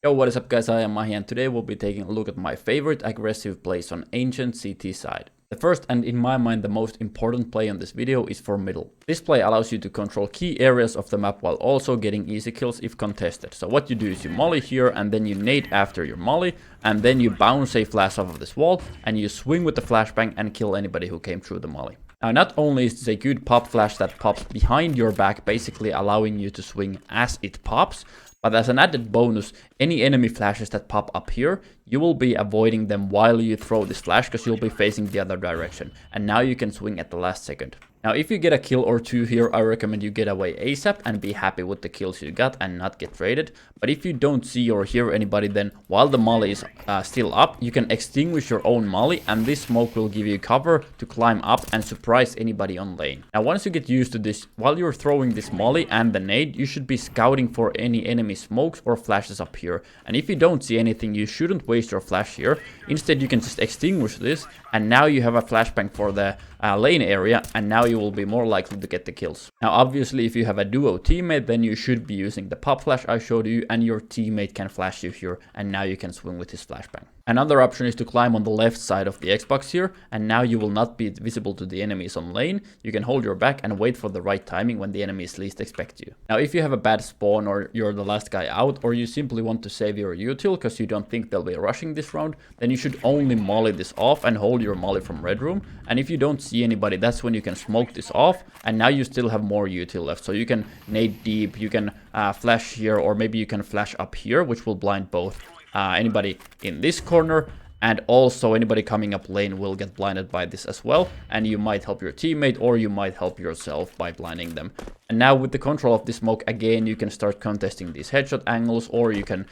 Yo, what is up guys, I am Mahi and today we'll be taking a look at my favorite aggressive plays on ancient CT side. The first and in my mind the most important play on this video is for middle. This play allows you to control key areas of the map while also getting easy kills if contested. So what you do is you molly here and then you nade after your molly and then you bounce a flash off of this wall and you swing with the flashbang and kill anybody who came through the molly. Now, not only is this a good pop flash that pops behind your back, basically allowing you to swing as it pops, but as an added bonus, any enemy flashes that pop up here, you will be avoiding them while you throw this flash because you'll be facing the other direction. And now you can swing at the last second. Now, if you get a kill or two here, I recommend you get away ASAP and be happy with the kills you got and not get traded. But if you don't see or hear anybody, then while the molly is still up, you can extinguish your own molly and this smoke will give you cover to climb up and surprise anybody on lane. Now, once you get used to this, while you're throwing this molly and the nade, you should be scouting for any enemy smokes or flashes up here. And if you don't see anything, you shouldn't waste your flash here. Instead, you can just extinguish this and now you have a flashbang for the lane area and now you will be more likely to get the kills. Now obviously if you have a duo teammate then you should be using the pop flash I showed you and your teammate can flash you here and now you can swing with his flashbang. Another option is to climb on the left side of the Xbox here and now you will not be visible to the enemies on lane. You can hold your back and wait for the right timing when the enemies least expect you. Now if you have a bad spawn or you're the last guy out or you simply want to save your util because you don't think they'll be rushing this round, then you should only molly this off and hold your molly from red room. And if you don't see anybody, that's when you can smoke this off and now you still have more util left. So you can nade deep, you can flash here or maybe you can flash up here which will blind both anybody in this corner and also anybody coming up lane will get blinded by this as well and you might help your teammate or you might help yourself by blinding them. And now with the control of this smoke again you can start contesting these headshot angles or you can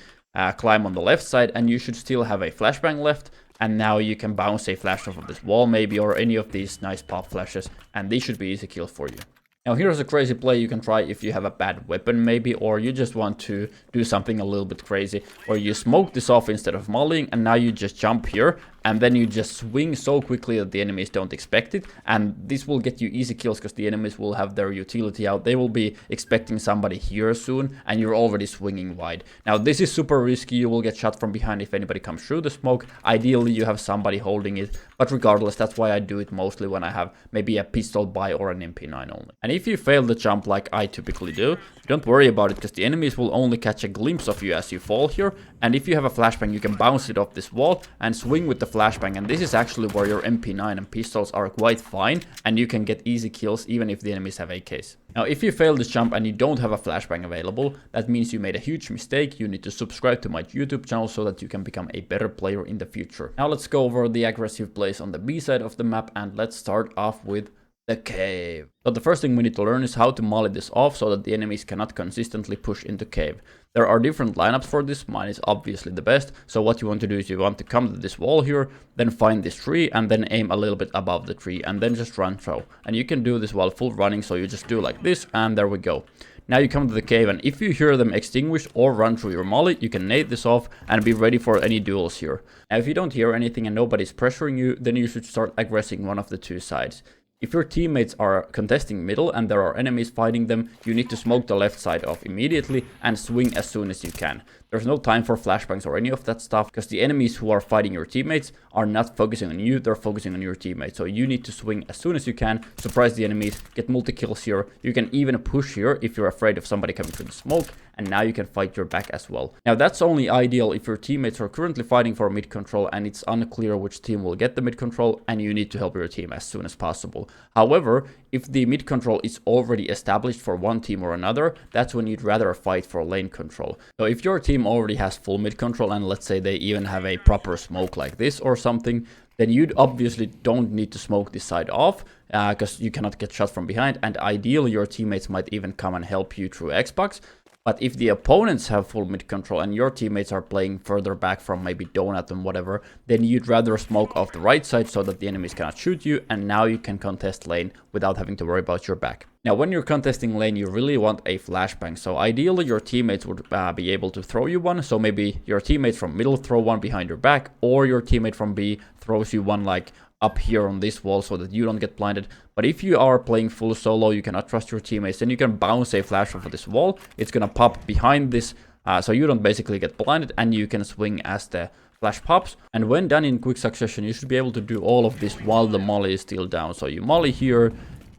climb on the left side and you should still have a flashbang left and now you can bounce a flash off of this wall maybe or any of these nice pop flashes and these should be easy kills for you. Now here's a crazy play you can try if you have a bad weapon maybe or you just want to do something a little bit crazy where you smoke this off instead of mollying and now you just jump here and then you just swing so quickly that the enemies don't expect it and this will get you easy kills because the enemies will have their utility out. They will be expecting somebody here soon and you're already swinging wide. Now this is super risky, you will get shot from behind if anybody comes through the smoke. Ideally you have somebody holding it, but regardless that's why I do it mostly when I have maybe a pistol buy or an MP9 only. And if you fail the jump like I typically do, don't worry about it because the enemies will only catch a glimpse of you as you fall here and if you have a flashbang you can bounce it off this wall and swing with the flashbang and this is actually where your MP9 and pistols are quite fine and you can get easy kills even if the enemies have AKs. Now if you fail this jump and you don't have a flashbang available, that means you made a huge mistake. You need to subscribe to my YouTube channel so that you can become a better player in the future. Now let's go over the aggressive plays on the B side of the map and let's start off with the cave. So the first thing we need to learn is how to molly this off so that the enemies cannot consistently push into cave. There are different lineups for this, mine is obviously the best. So what you want to do is you want to come to this wall here, then find this tree and then aim a little bit above the tree and then just run through. And you can do this while full running, so you just do like this and there we go. Now you come to the cave and if you hear them extinguish or run through your molly, you can nade this off and be ready for any duels here. Now if you don't hear anything and nobody's pressuring you, then you should start aggressing one of the two sides. If your teammates are contesting middle and there are enemies fighting them, you need to smoke the left side off immediately and swing as soon as you can. There's no time for flashbangs or any of that stuff because the enemies who are fighting your teammates are not focusing on you, they're focusing on your teammates. So you need to swing as soon as you can, surprise the enemies, get multi-kills here. You can even push here if you're afraid of somebody coming through the smoke and now you can fight your back as well. Now that's only ideal if your teammates are currently fighting for mid control and it's unclear which team will get the mid control and you need to help your team as soon as possible. However, if the mid control is already established for one team or another, that's when you'd rather fight for lane control. So if your team already has full mid control and let's say they even have a proper smoke like this or something, then you obviously don't need to smoke this side off because you cannot get shot from behind and ideally your teammates might even come and help you through Xbox. But if the opponents have full mid control and your teammates are playing further back from maybe donut and whatever, then you'd rather smoke off the right side so that the enemies cannot shoot you and now you can contest lane without having to worry about your back. Now when you're contesting lane you really want a flashbang, so ideally your teammates would be able to throw you one, so maybe your teammates from middle throw one behind your back or your teammate from B throws you one like up here on this wall so that you don't get blinded. But if you are playing full solo, you cannot trust your teammates, then you can bounce a flash off of this wall. It's gonna pop behind this so you don't basically get blinded, and you can swing as the flash pops. And when done in quick succession, you should be able to do all of this while the molly is still down. So you molly here,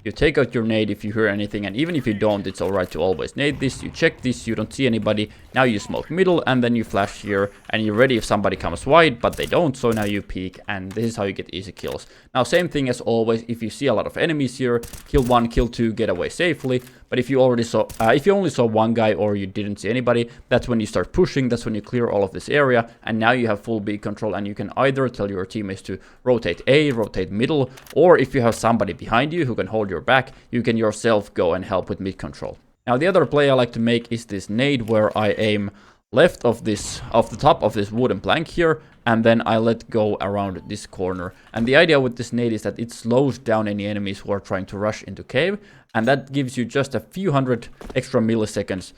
you take out your nade if you hear anything, and even if you don't, it's alright to always nade this. You check this, you don't see anybody, now you smoke middle, and then you flash here, and you're ready if somebody comes wide, but they don't, so now you peek, and this is how you get easy kills. Now, same thing as always, if you see a lot of enemies here, kill one, kill two, get away safely. But if you only saw one guy or you didn't see anybody, that's when you start pushing, that's when you clear all of this area, and now you have full B control, and you can either tell your teammates to rotate A, rotate middle, or if you have somebody behind you who can hold your back, you can yourself go and help with mid control. Now, the other play I like to make is this nade where I aim left of the top of this wooden plank here, and then I let go around this corner. And the idea with this nade is that it slows down any enemies who are trying to rush into cave, and that gives you just a few hundred extra milliseconds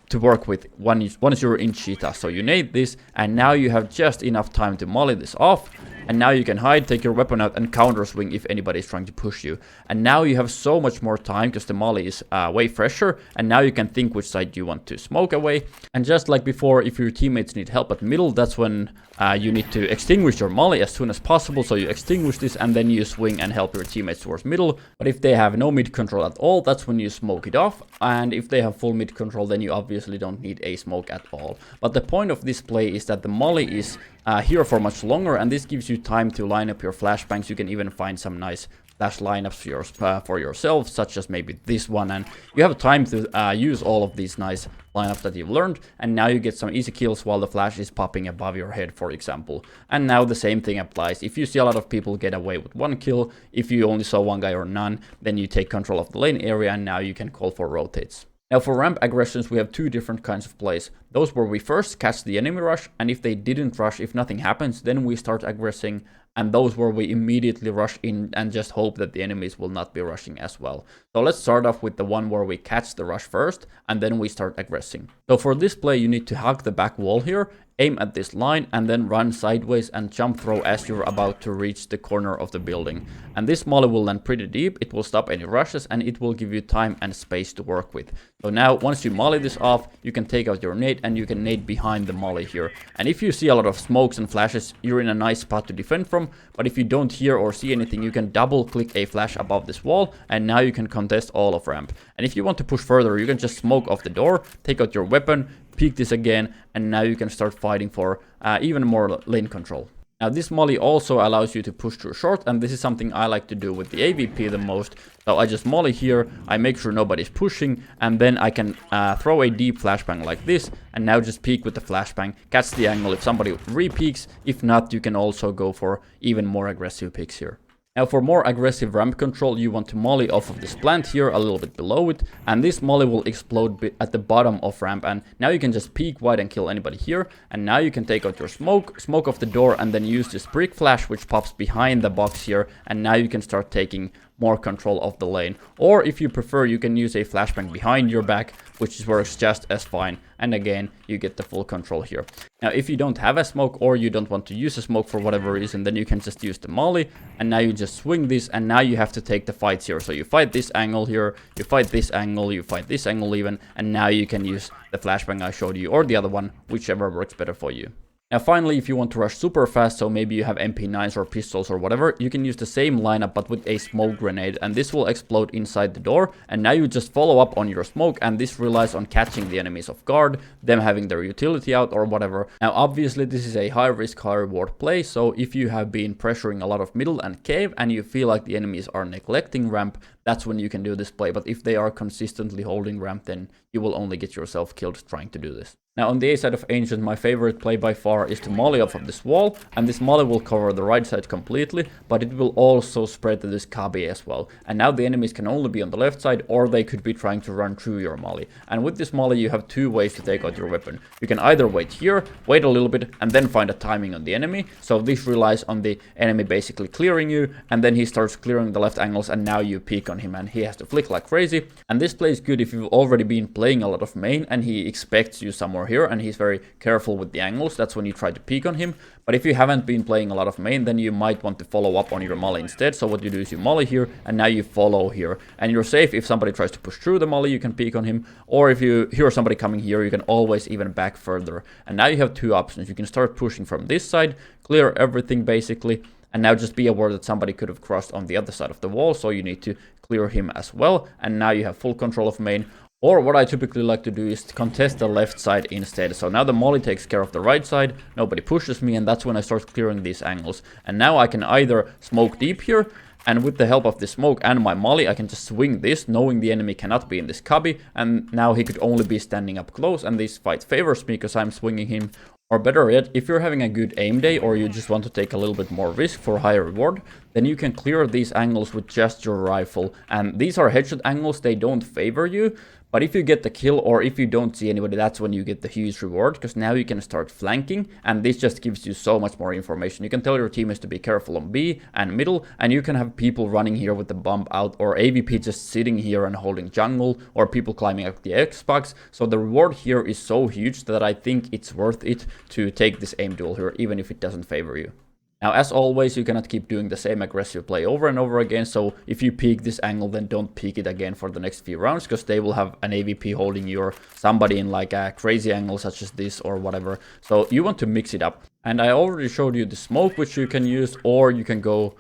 to work with once you're in cheetah. So you nade this, and now you have just enough time to molly this off. And now you can hide, take your weapon out, and counter swing if anybody is trying to push you. And now you have so much more time because the molly is way fresher. And now you can think which side you want to smoke away. And just like before, if your teammates need help at middle, that's when you need to extinguish your molly as soon as possible. So you extinguish this, and then you swing and help your teammates towards middle. But if they have no mid control at all, that's when you smoke it off. And if they have full mid control, then you obviously don't need a smoke at all. But the point of this play is that the molly is here for much longer, and this gives you time to line up your flashbangs. You can even find some nice flash lineups for yourself, such as maybe this one, and you have time to use all of these nice lineups that you've learned, and now you get some easy kills while the flash is popping above your head, for example. And now the same thing applies. If you see a lot of people get away with one kill, if you only saw one guy or none, then you take control of the lane area, and now you can call for rotates. Now, for ramp aggressions, we have two different kinds of plays. Those where we first catch the enemy rush, and if they didn't rush, if nothing happens, then we start aggressing. And those where we immediately rush in and just hope that the enemies will not be rushing as well. So let's start off with the one where we catch the rush first, and then we start aggressing. So for this play, you need to hug the back wall here, aim at this line, and then run sideways and jump throw as you're about to reach the corner of the building. And this molly will land pretty deep, it will stop any rushes, and it will give you time and space to work with. So now, once you molly this off, you can take out your nade, and you can nade behind the molly here. And if you see a lot of smokes and flashes, you're in a nice spot to defend from. But if you don't hear or see anything, you can double click a flash above this wall, and now you can contest all of ramp. And if you want to push further, you can just smoke off the door, take out your weapon, peek this again, and now you can start fighting for even more lane control. Now, this molly also allows you to push through short, and this is something I like to do with the AVP the most. So I just molly here, I make sure nobody's pushing, and then I can throw a deep flashbang like this, and now just peek with the flashbang, catch the angle if somebody re-peeks. If not, you can also go for even more aggressive peeks here. Now, for more aggressive ramp control, you want to molly off of this plant here, a little bit below it, and this molly will explode at the bottom of ramp, and now you can just peek wide and kill anybody here. And now you can take out your smoke off the door, and then use this brick flash which pops behind the box here, and now you can start taking more control of the lane. Or if you prefer, you can use a flashbang behind your back, which works just as fine, and again you get the full control here. Now, if you don't have a smoke, or you don't want to use a smoke for whatever reason, then you can just use the molly, and now you just swing this, and now you have to take the fights here. So you fight this angle here, you fight this angle, you fight this angle even, and now you can use the flashbang I showed you, or the other one, whichever works better for you. Now, finally, if you want to rush super fast, so maybe you have MP9s or pistols or whatever, you can use the same lineup but with a smoke grenade, and this will explode inside the door. And now you just follow up on your smoke, and this relies on catching the enemies off guard, them having their utility out or whatever. Now, obviously, this is a high risk, high reward play, so if you have been pressuring a lot of middle and cave and you feel like the enemies are neglecting ramp, that's when you can do this play. But if they are consistently holding ramp, then you will only get yourself killed trying to do this. Now, on the A side of Ancient, my favorite play by far is to molly off of this wall, and this molly will cover the right side completely, but it will also spread to this Kabi as well. And now the enemies can only be on the left side, or they could be trying to run through your molly. And with this molly, you have two ways to take out your weapon. You can either wait here, wait a little bit, and then find a timing on the enemy. So this relies on the enemy basically clearing you, and then he starts clearing the left angles, and now you peek on on him and he has to flick like crazy. And this play is good if you've already been playing a lot of main and he expects you somewhere here and he's very careful with the angles. That's when you try to peek on him. But if you haven't been playing a lot of main, then you might want to follow up on your molly instead. So what you do is you molly here, and now you follow here. And you're safe if somebody tries to push through the molly, you can peek on him. Or if you hear somebody coming here, you can always even back further. And now you have two options. You can start pushing from this side, clear everything basically. And now just be aware that somebody could have crossed on the other side of the wall, so you need to clear him as well. And now you have full control of main. Or what I typically like to do is to contest the left side instead. So now the molly takes care of the right side, nobody pushes me, and that's when I start clearing these angles. And now I can either smoke deep here, and with the help of the smoke and my molly, I can just swing this, knowing the enemy cannot be in this cubby, and now he could only be standing up close, and this fight favors me because I'm swinging him. Or better yet, if you're having a good aim day or you just want to take a little bit more risk for higher reward, then you can clear these angles with just your rifle. And these are headshot angles, they don't favor you. But if you get the kill or if you don't see anybody, that's when you get the huge reward, because now you can start flanking, and this just gives you so much more information. You can tell your teammates to be careful on B and middle, and you can have people running here with the bump out, or AVP just sitting here and holding jungle, or people climbing up the Xbox. So the reward here is so huge that I think it's worth it to take this aim duel here, even if it doesn't favor you. Now, as always, you cannot keep doing the same aggressive play over and over again, so if you peek this angle, then don't peek it again for the next few rounds, because they will have an AVP holding you or somebody in like a crazy angle such as this or whatever. So you want to mix it up. And I already showed you the smoke, which you can use, or you can go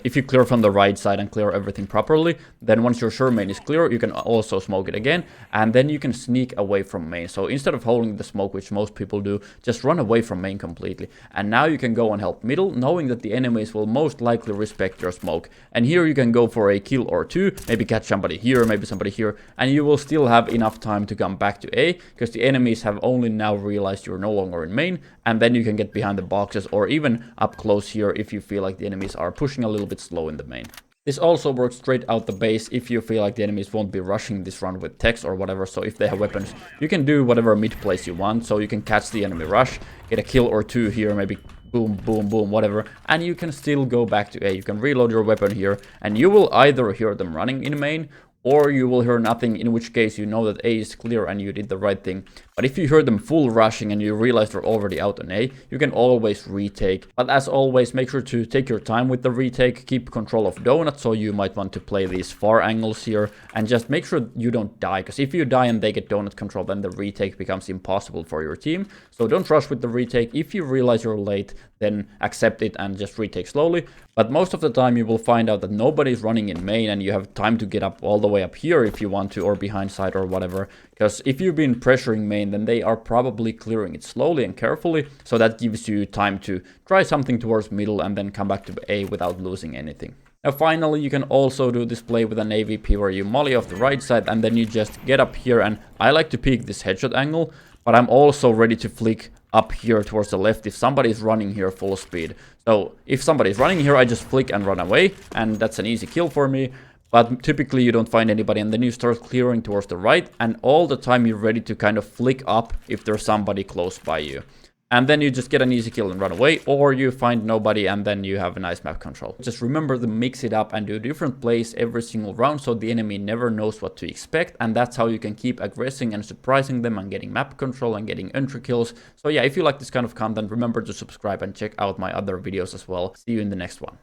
if you clear from the right side and clear everything properly, then once your sure main is clear, you can also smoke it again, and then you can sneak away from main. So instead of holding the smoke, which most people do, just run away from main completely. And now you can go and help middle, knowing that the enemies will most likely respect your smoke. And here you can go for a kill or two, maybe catch somebody here, maybe somebody here, and you will still have enough time to come back to A, because the enemies have only now realized you're no longer in main, and then you can get behind the boxes or even up close here if you feel like the enemies are pushing a little bit slow in the main. This also works straight out the base if you feel like the enemies won't be rushing this run with techs or whatever. So if they have weapons, you can do whatever mid plays you want. So you can catch the enemy rush, get a kill or two here, maybe boom, boom, boom, whatever. And you can still go back to A. You can reload your weapon here, and you will either hear them running in main, or you will hear nothing, in which case you know that A is clear and you did the right thing. But if you hear them full rushing and you realize they're already out on A, you can always retake. But as always, make sure to take your time with the retake, keep control of donut, so you might want to play these far angles here, and just make sure you don't die, because if you die and they get donut control, then the retake becomes impossible for your team. So don't rush with the retake. If you realize you're late, then accept it and just retake slowly. But most of the time you will find out that nobody's running in main, and you have time to get up all the way up here if you want to, or behind side or whatever. Because if you've been pressuring main, then they are probably clearing it slowly and carefully. So that gives you time to try something towards middle and then come back to A without losing anything. Now finally, you can also do this play with an AVP where you molly off the right side and then you just get up here, and I like to peek this headshot angle, but I'm also ready to flick up here towards the left if somebody is running here full speed. So if somebody is running here, I just flick and run away, and that's an easy kill for me. But typically you don't find anybody, and then you start clearing towards the right, and all the time you're ready to kind of flick up if there's somebody close by you. And then you just get an easy kill and run away, or you find nobody and then you have a nice map control. Just remember to mix it up and do different plays every single round, so the enemy never knows what to expect, and that's how you can keep aggressing and surprising them and getting map control and getting entry kills. So yeah, if you like this kind of content, remember to subscribe and check out my other videos as well. See you in the next one.